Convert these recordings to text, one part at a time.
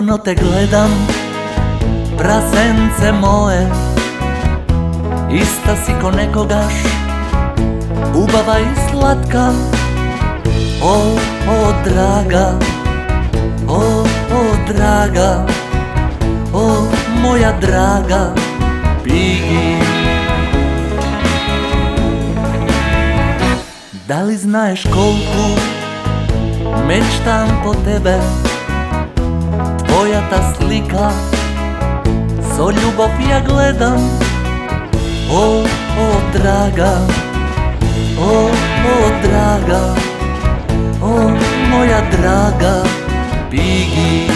Pomno te gledam, prasence moje, ista si ko nekogaš, ubava i slatka. O draga, o draga, o moja draga Pigi. Da li znaš koliko mečtam po tebe, tvoja ta slika, so ljubav ja gledam. O draga, o draga, o moja draga Pigi.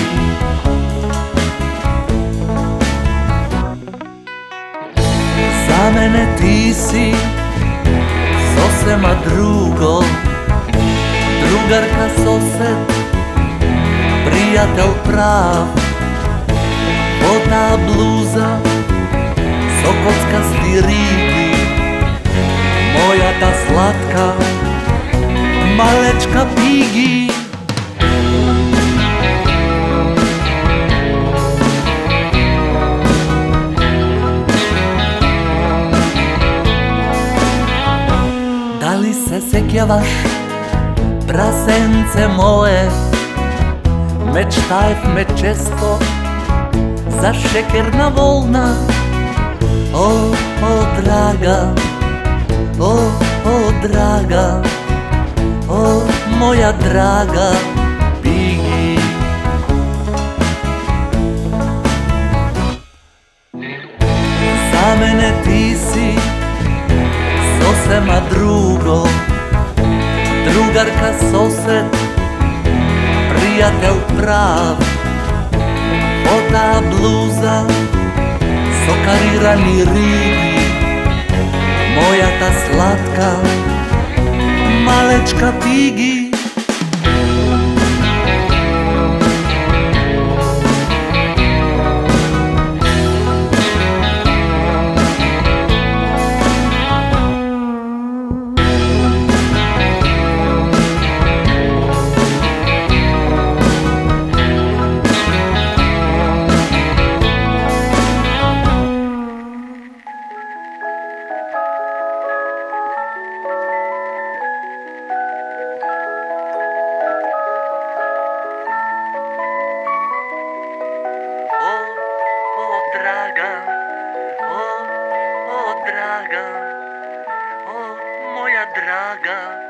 Za mene ti si sosema drugo, drugarka, sosed, prijatelj prav. Vota bluza, sokockasti rigi, moja ta slatka malečka Pigi. Da li se sekjavaš, prasence moje, mečtajv me često za šekerna volna. O draga, o draga, o moja draga Pigi. Za mene ti si sosema drugo, drugarka, sosed, prijatelj prav. Vota bluza, sokarirani rigi, moja ta slatka malečka Pigi. Draga, o draga, o moja draga